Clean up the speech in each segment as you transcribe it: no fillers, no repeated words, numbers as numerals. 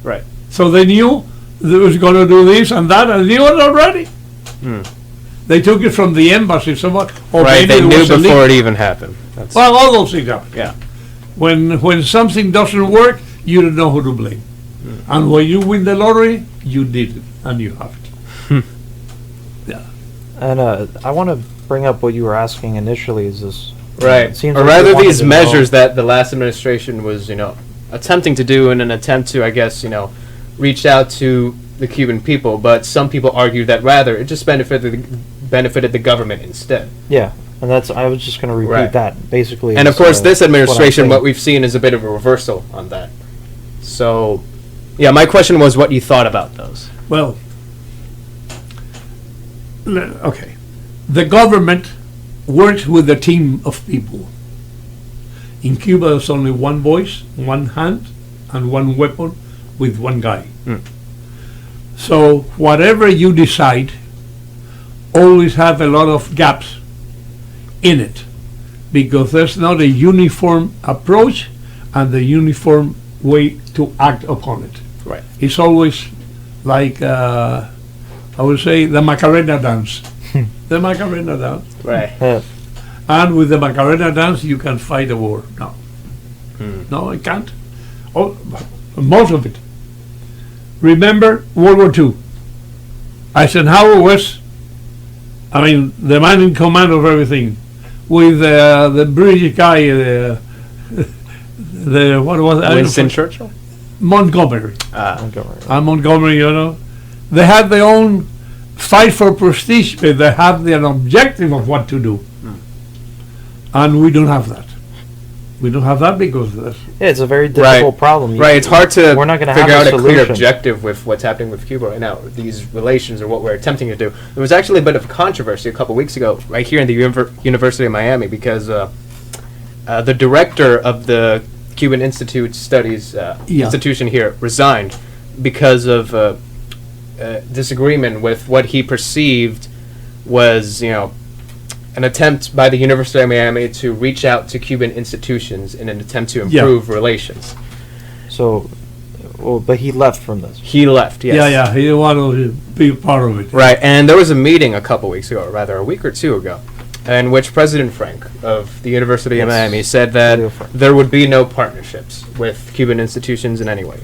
Right. So they knew they was going to do this and that, and they knew it already. They took it from the embassy. Someone, or Right, maybe they it knew was a before leak. it even happened. That's, Well, all those things happen. yeah. When something doesn't work, you don't know who to blame. And when you win the lottery, you did it, and you have it. Yeah. And I want to bring up what you were asking initially. Is this Right. It seems or like you rather wanted these to measures know- that the last administration was, attempting to do in an attempt to, I guess, reach out to the Cuban people. But some people argue that rather it just benefited the government instead. Yeah, and I was just going to repeat Right. that basically. And of is, course, this what I'm administration, what saying. we've seen is a bit of a reversal on that. So, yeah, my question was what you thought about those. Well, okay. The government works with a team of people. In Cuba, there's only one voice, one hand, and one weapon with one guy. So whatever you decide, always have a lot of gaps in it, because there's not a uniform approach and the uniform way to act upon it. Right. It's always like, I would say, the Macarena dance. The Macarena dance. Right. And with the Macarena dance, you can fight a war. No. No, I can't. Oh, most of it. Remember World War II. Eisenhower was, the man in command of everything. With the British guy, what was it? Winston Churchill? Montgomery. Montgomery. Montgomery, they had their own fight for prestige, but they have an objective of what to do. And we don't have that. We don't have that because of this. Yeah, it's a very difficult problem. Right, it's hard to We're not gonna figure have out a a clear solution. objective with what's happening with Cuba right now, these relations or what we're attempting to do. There was actually a bit of controversy a couple weeks ago right here in the University of Miami because the director of the Cuban Institute Studies institution here resigned because of disagreement with what he perceived was, an attempt by the University of Miami to reach out to Cuban institutions in an attempt to improve relations. So, but he left from this. He left, yes. Yeah, he didn't want to be part of it. Right, and there was a meeting a couple weeks ago, or rather a week or two ago, in which President Frank of the University of Yes. Miami said Leo that Frank. there would be no partnerships with Cuban institutions in any way.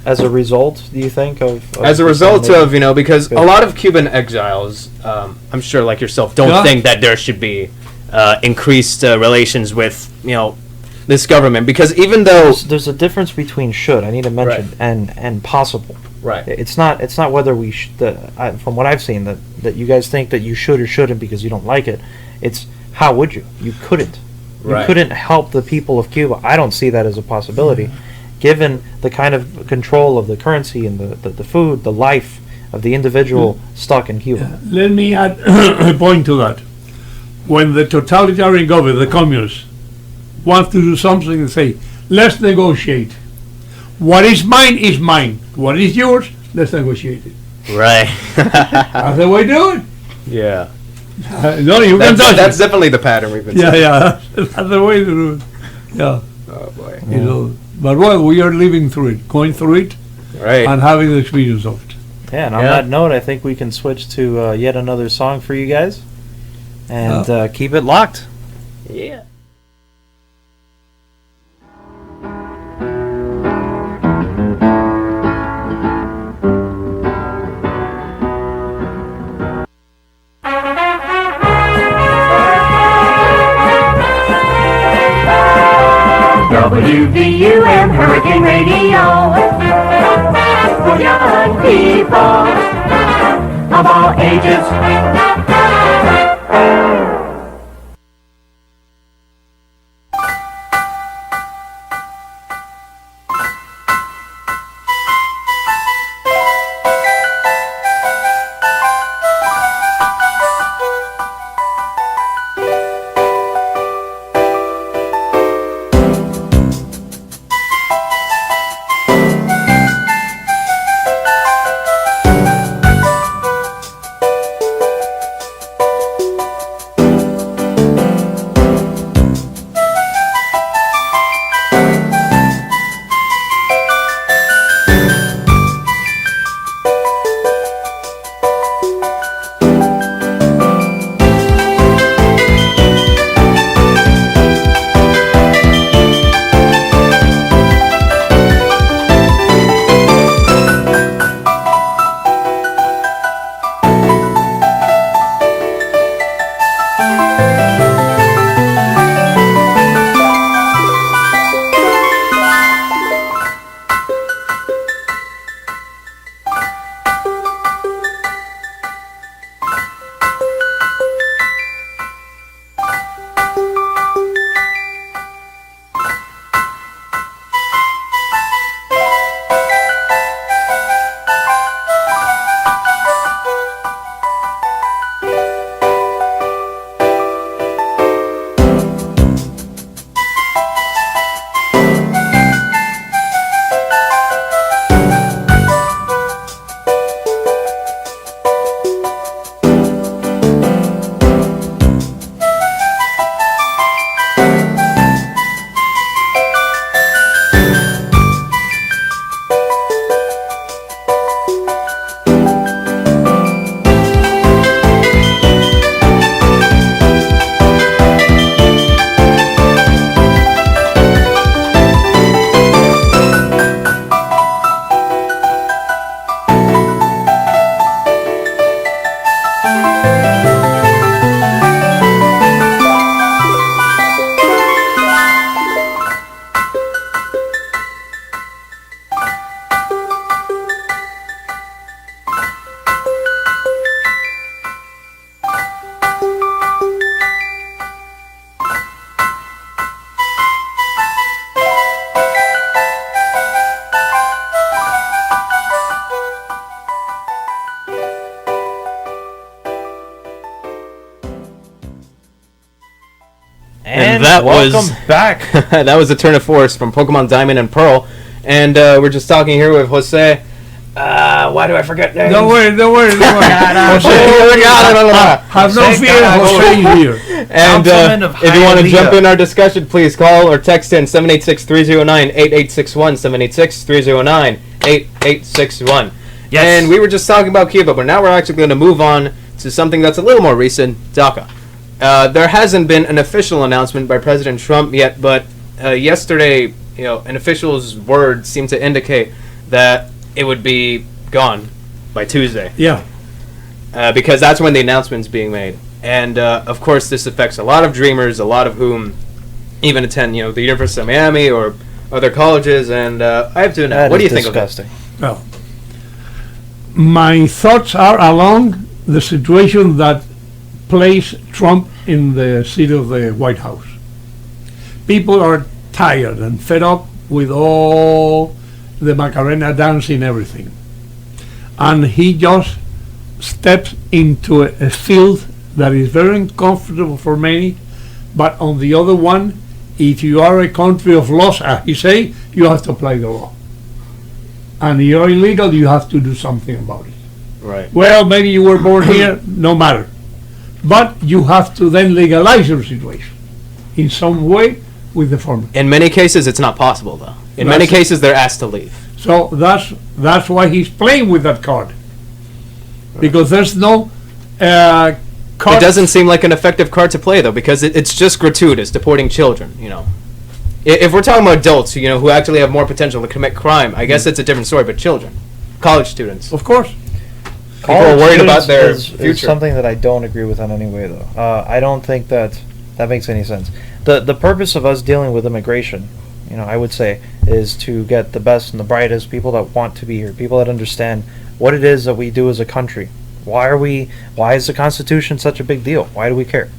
As a result, do you think of As a this result maybe? of, because Good. a lot of Cuban exiles, I'm sure like yourself, don't Yeah. think that there should be increased relations with, this government, because even though... There's a difference between should, I need to mention, and possible. Right. It's not whether we from what I've seen that you guys think that you should or shouldn't because you don't like it. It's how would you? You couldn't. You Right. couldn't help the people of Cuba. I don't see that as a possibility, given the kind of control of the currency and the food, the life of the individual stuck in Cuba. Let me add a point to that. When the totalitarian government, the communists, want to do something and say, let's negotiate. What is mine. What is yours, let's negotiate it. Right. That's the way to do it. Yeah. No, you can touch That's it. definitely the pattern we've been Yeah, seeing. that's the way to do it. Yeah, Oh, boy. But well, we are living through it, going through it, Right. and having the experience of it. Yeah, and on Yeah. that note, I think we can switch to yet another song for you guys, and keep it locked. Yeah. WVUM Hurricane Radio for young people of all ages. And that welcome was back. that was a turn of force from Pokemon Diamond and Pearl, and we're just talking here with Jose. Why do I forget names? Don't worry. Jose, have no Jose fear, Caragol. Jose is here. And Councilman of if you want to Hialeah. jump in our discussion, please call or text in 786-309-8861, 786-309-8861. Yes. And we were just talking about Cuba, but now we're actually going to move on to something that's a little more recent, DACA. There hasn't been an official announcement by President Trump yet, but yesterday, an official's word seemed to indicate that it would be gone by Tuesday. Yeah. Because that's when the announcement's being made. And, of course, this affects a lot of dreamers, a lot of whom even attend, the University of Miami or other colleges. And I have to know, That what do you is think of disgusting. Well, my thoughts are along the situation that placed Trump in the seat of the White House. People are tired and fed up with all the Macarena dancing, everything. And he just steps into a field that is very uncomfortable for many, but on the other one, if you are a country of laws, as he say, you have to apply the law. And you're illegal, you have to do something about it. Right. Well, maybe you were born here, no matter. But you have to then legalize your situation in some way with the formula. In many cases, it's not possible, though. In many That's- cases, they're asked to leave. So that's why he's playing with that card. Because there's no card. It doesn't seem like an effective card to play, though, because it's just gratuitous, deporting children, If we're talking about adults, who actually have more potential to commit crime, I guess it's a different story, but children, college students. Of course. People are worried about their is future. something that I don't agree with in any way, though. I don't think that makes any sense. The purpose of us dealing with immigration, I would say, is to get the best and the brightest people that want to be here, people that understand what it is that we do as a country. Why is the Constitution such a big deal? Why do we care?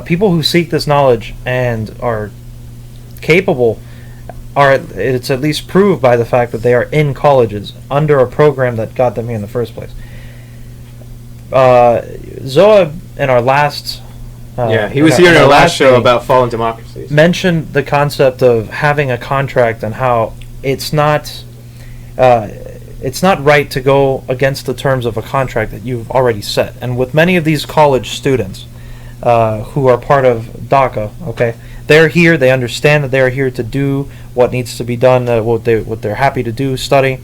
People who seek this knowledge and are capable it's at least proved by the fact that they are in colleges under a program that got them here in the first place. Zoa in our last He was here in our last show meeting, about fallen democracies. mentioned the concept of having a contract and how it's not right to go against the terms of a contract that you've already set. And with many of these college students who are part of DACA, okay, they're here, they understand that they're here to do what needs to be done, what they're happy to do, study,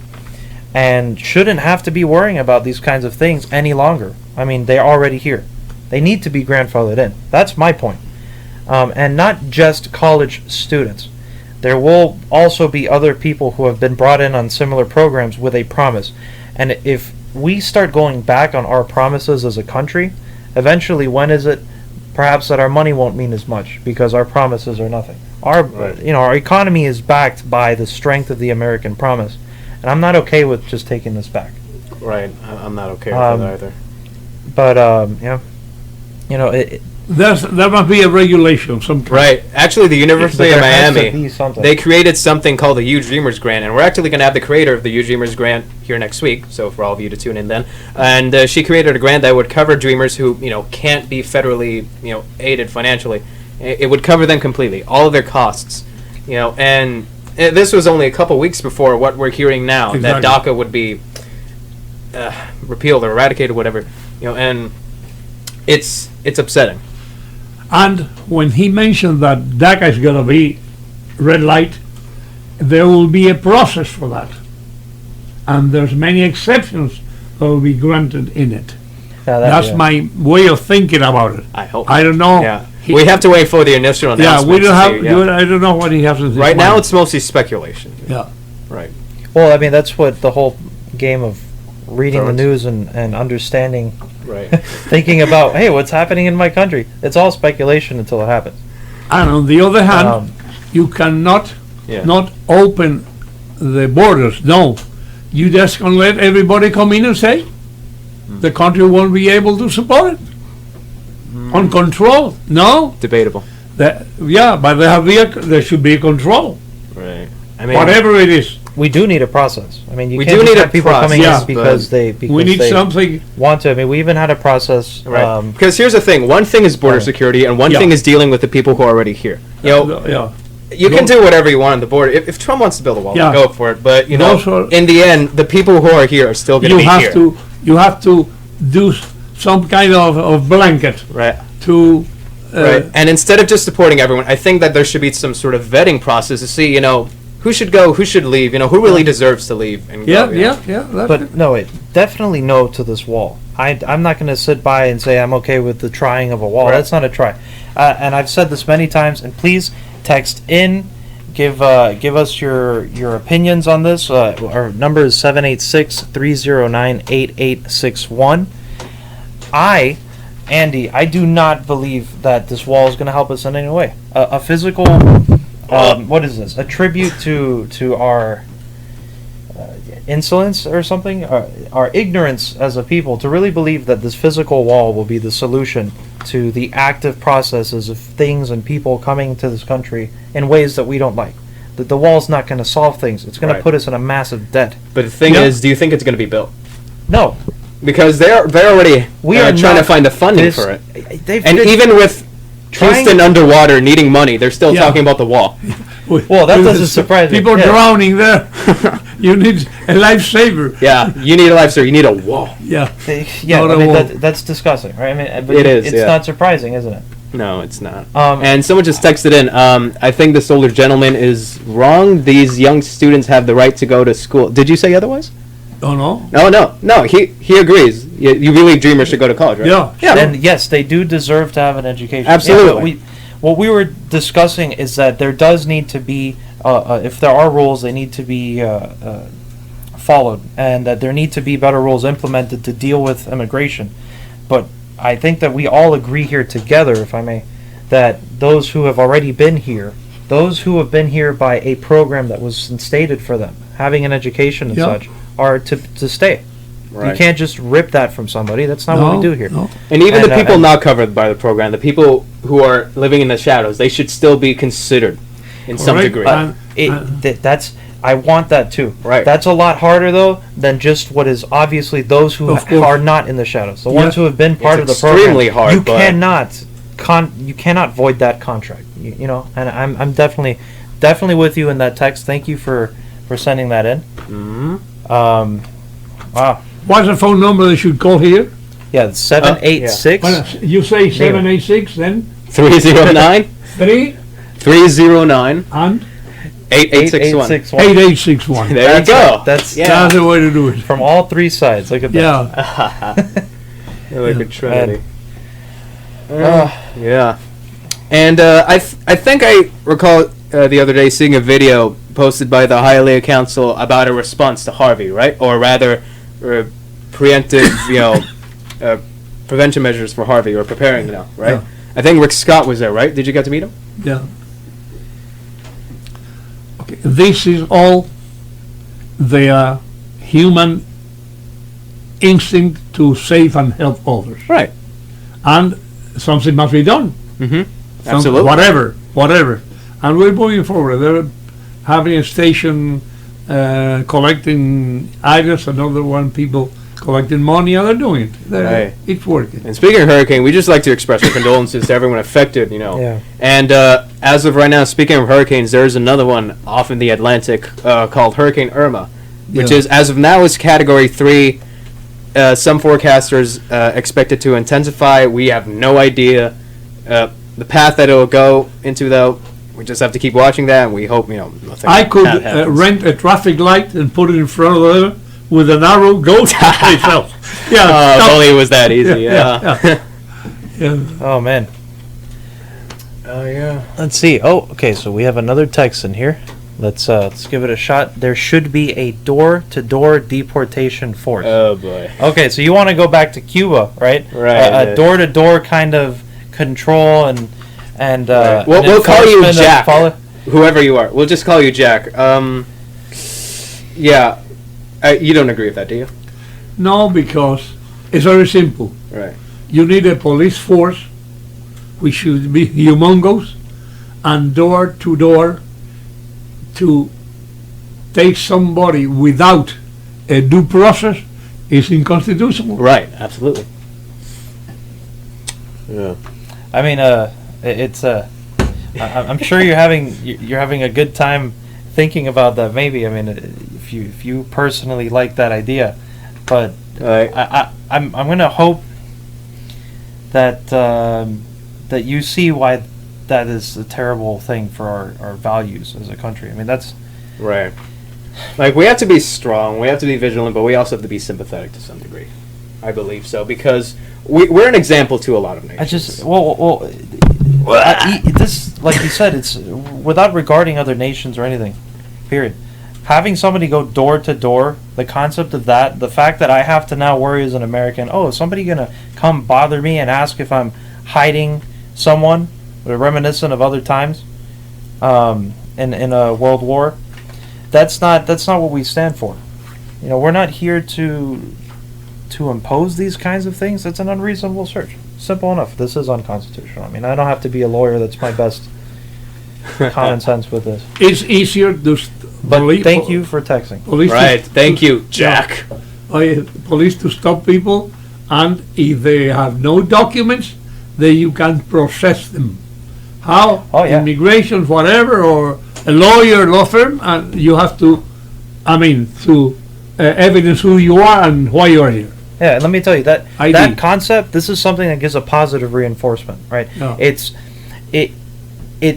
and shouldn't have to be worrying about these kinds of things any longer. I mean, they're already here. They need to be grandfathered in. That's my point. And not just college students. There will also be other people who have been brought in on similar programs with a promise. And if we start going back on our promises as a country, eventually, when is it perhaps that our money won't mean as much because our promises are nothing? Our economy is backed by the strength of the American promise. And I'm not okay with just taking this back. Right. I'm not okay with that either. But, There must be a regulation sometime. Right. Actually, the University of there has to Miami, be something. they created something called the U Dreamers Grant, and we're actually going to have the creator of the U Dreamers Grant here next week, so for all of you to tune in then. And she created a grant that would cover dreamers who, can't be federally, aided financially. It would cover them completely, all of their costs, and this was only a couple weeks before what we're hearing now, Exactly. that DACA would be repealed or eradicated, whatever, and it's upsetting. And when he mentioned that DACA is going to be red light, there will be a process for that. And there's many exceptions that will be granted in it. That's my way of thinking about it. I hope. I don't know. Yeah. We have to wait for the initial Yeah, announcement. we don't have. to see, I don't know what he has in his Right now, mind. it's mostly speculation. Yeah. Right. Well, I mean, that's what the whole game of reading the Thrones. news and understanding, Right. thinking about, hey, what's happening in my country? It's all speculation until it happens. And on the other hand, Um, you cannot Yeah. not open the borders. No, you just can let everybody come in and say the country won't be able to support it. Uncontrolled. No, Debatable. but there should be control. Right. I mean, Whatever it is. we do need a process. I mean, you We can't do just need a have people coming process, in because but they We need they something, want to. I mean, we even had a process. Right. Because here's the thing: one thing is border Right. security, and one Yeah. thing is dealing with the people who are already here. You know, yeah. you can do whatever you want on the border. If Trump wants to build a wall, Yeah. go for it. But you know, Those are- in the end, the people who are here are still going to You be have here. you have to do some kind of blanket Right. to, Right. And instead of just supporting everyone, I think that there should be some sort of vetting process to see, you know, who should go, who should leave, you know, who really deserves to leave and go. yeah, you know. yeah. That's But no, wait, definitely no to this wall. I'm not going to sit by and say I'm okay with the trying of a wall. Right. That's not a try. And I've said this many times. And please text in, give us your opinions on this. Our number is 786-309-8861. Andy, I do not believe that this wall is going to help us in any way. A physical, what is this? A tribute to our insolence or something, our ignorance as a people, to really believe that this physical wall will be the solution to the active processes of things and people coming to this country in ways that we don't like. The wall's not going to solve things. It's going Right. to put us in a massive debt. But the thing Yeah. is, do you think it's going to be built? No, Because they're already we are trying to not find the funding this- for it. They've And been even with trying- Houston underwater needing money, they're still Yeah. talking about the wall. Well, that doesn't surprise me. People Yeah. drowning there. You need a lifesaver. Yeah, you need a lifesaver. You need a wall. Yeah. Yeah, Not I a mean wall. that's disgusting, right? I mean, but It is, It's yeah. not surprising, isn't it? No, it's not. And And someone just texted in. I think this older gentleman is wrong. These young students have the right to go to school. Did you say otherwise? Oh, no? No. He agrees. You believe dreamers should go to college, right? Yeah. Yeah. and yes, they do deserve to have an education. Absolutely. Yeah, but what we were discussing is that there does need to be, if there are rules, they need to be followed, and that there need to be better rules implemented to deal with immigration. But I think that we all agree here together, if I may, that those who have already been here, those who have been here by a program that was instated for them, having an education and Yeah. such, are to stay. Right. You can't just rip that from somebody. That's not what we do here. No. And even And, the people and- not covered by the program, the people who are living in the shadows, they should still be considered in some Correct. degree. That's I want that too. Right. That's a lot harder though than just what is obviously those who Of course. are not in the shadows. The Yeah. ones who have been part It's of the program. extremely hard, You but- cannot void that contract. You know, and I'm definitely with you in that text. Thank you for sending that in. Mhm. Wow. What's the phone number they should call here? Yeah, it's 786. Well, you say 786, then 309 3 309 and 8861. 8861. There That's you go. right. That's That's the way to do it. from all three sides. Look at that. Yeah. Like a trinity. Uh, Yeah. And I think I recall the other day seeing a video posted by the Hialeah Council about a response to Harvey, right? Or rather, preemptive, prevention measures for Harvey, or preparing now, right? Yeah. I think Rick Scott was there, right? Did you get to meet him? Yeah. Okay. This is all the human instinct to save and help others. Right. And something must be done. Mm-hmm. Some- Absolutely. Whatever. And we're moving forward. They're having a station collecting items, another one people collecting money, and they're doing it. Right. It's working. And speaking of hurricane, we just like to express our condolences to everyone affected, Yeah. And as of right now, speaking of hurricanes, there's another one off in the Atlantic called Hurricane Irma, which Yeah. is, as of now, is Category 3. Some forecasters expect it to intensify. We have no idea the path that it'll go into, though. We just have to keep watching that, and we hope, nothing I could bad happens. rent a traffic light and put it in front of them with an arrow, go someplace else. Yeah. If stop. only it was that easy, Yeah, yeah. Yeah. Oh man. Oh, yeah. Let's see. Oh, okay. So we have another text in here. Let's give it a shot. There should be a door-to-door deportation force. Oh, boy. Okay, so you want to go back to Cuba, right? Right. A door-to-door kind of control and Right. We'll call you enforcement Jack. of Whoever you are. We'll just call you Jack. Yeah. You don't agree with that, do you? No, because it's very simple. Right. You need a police force, which should be humongous, and door to door to take somebody without a due process is unconstitutional. Right, absolutely. Yeah. I mean, it's I'm sure you're having a good time thinking about that. Maybe, I mean, if you personally like that idea, but I'm gonna hope that that you see why that is a terrible thing for our values as a country. I mean, that's right. Like, we have to be strong, we have to be vigilant, but we also have to be sympathetic to some degree. I believe so, because we're an example to a lot of nations. I just this, like you said, it's without regarding other nations or anything. Period. Having somebody go door to door, the concept of that, the fact that I have to now worry as an American, is somebody gonna come bother me and ask if I'm hiding someone, reminiscent of other times, in a world war? That's not what we stand for. You know, we're not here to impose these kinds of things. That's an unreasonable search. Simple enough. This is unconstitutional. I mean, I don't have to be a lawyer. That's my best common sense with this. It's easier to. But thank you for texting. Right. Thank you, Jack. Police to stop people, and if they have no documents, then you can process them. How? Oh, yeah. Immigration, whatever, or a lawyer, law firm, and you have to, to evidence who you are and why you are here. Yeah, and let me tell you that ID. that concept. This is something that gives a positive reinforcement, right? Yeah. It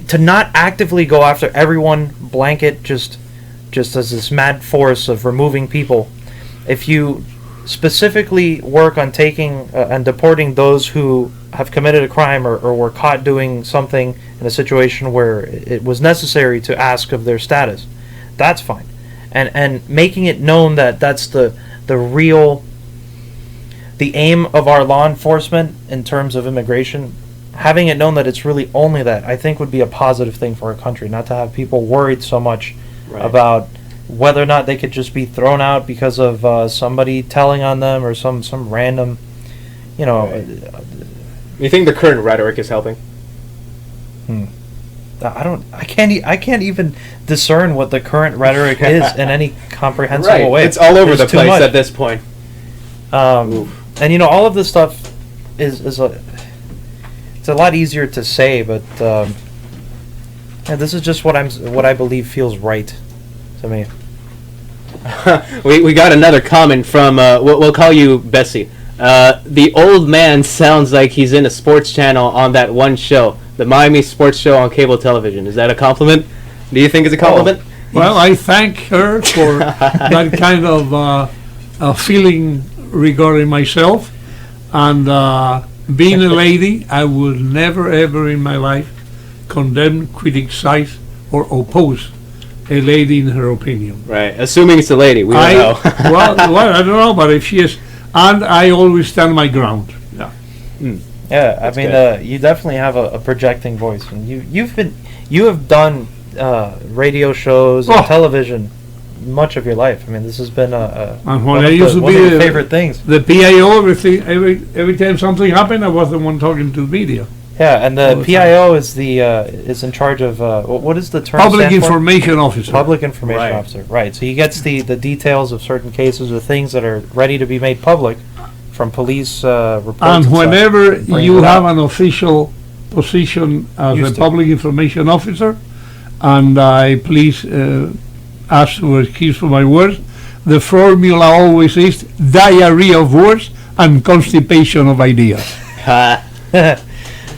to not actively go after everyone blanket just as this mad force of removing people. If you specifically work on taking and deporting those who have committed a crime or were caught doing something in a situation where it was necessary to ask of their status, that's fine. And making it known that that's the aim of our law enforcement in terms of immigration, having it known that it's really only that, I think would be a positive thing for our country, not to have people worried so much about whether or not they could just be thrown out because of somebody telling on them or some random, Right. You think the current rhetoric is helping? I can't even discern what the current rhetoric is in any comprehensible way. It's all over There's the too place much. at this point. And all of this stuff is it's a lot easier to say, but this is just what I believe feels right to me. we got another comment from we'll call you Bessie. The old man sounds like he's in a sports channel on that one show, the Miami sports show on cable television. Is that a compliment? Do you think it's a compliment? Well, I thank her for that kind of feeling regarding myself, and being a lady, I will never ever in my life condemn, criticize, or oppose a lady in her opinion. Right, assuming it's a lady, we don't know. well, I don't know, but if she is, and I always stand my ground. Yeah. Yeah, That's I mean, good. you definitely have a projecting voice, and you have done radio shows and television much of your life. I mean, this has been And when one I of used to one be of your the- favorite things. The PIO, every time something happened, I was the one talking to the media. Yeah, and all the the PIO is is in charge of what is the term? Public stand for? Information Officer. Public Information Right. Officer, right? So he gets the details of certain cases or things that are ready to be made public from police reports. And stuff. whenever Bring you it have up. an official position as Used a to. public information officer, and I please ask for excuse for my words, the formula always is diarrhea of words and constipation of ideas.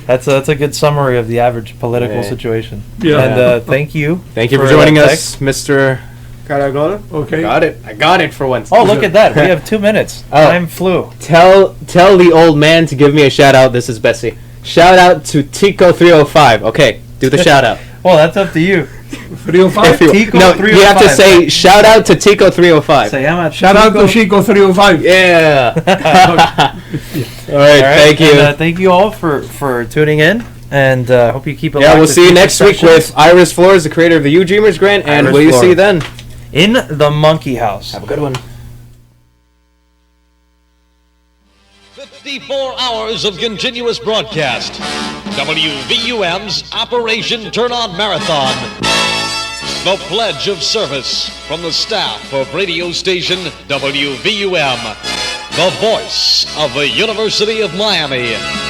That's a good summary of the average political Yeah. situation. Yeah. And thank you. Thank you for that joining text. us, Mr. Caragol. Okay. I got it for once. Oh, look at that. We have 2 minutes. Oh. Time flew. Tell the old man to give me a shout out. This is Bessie. Shout out to Tico305. Okay, do the shout out. Well, that's up to you. 305? If you, Tico no, you have to 305. say shout out to Tico305. Say, I'm at Shout out to Chico 305. Yeah. All right, All right, thank you. And, thank you all for tuning in, and hope you keep it. Yeah, locked we'll to see you future next week sessions with Iris Flores, the creator of the You Dreamers grant, and Iris will you see you Flores. then? in the Monkey House. Have a good one. 54 hours of continuous broadcast. WVUM's Operation Turn On Marathon. The Pledge of Service from the staff of radio station WVUM, the voice of the University of Miami.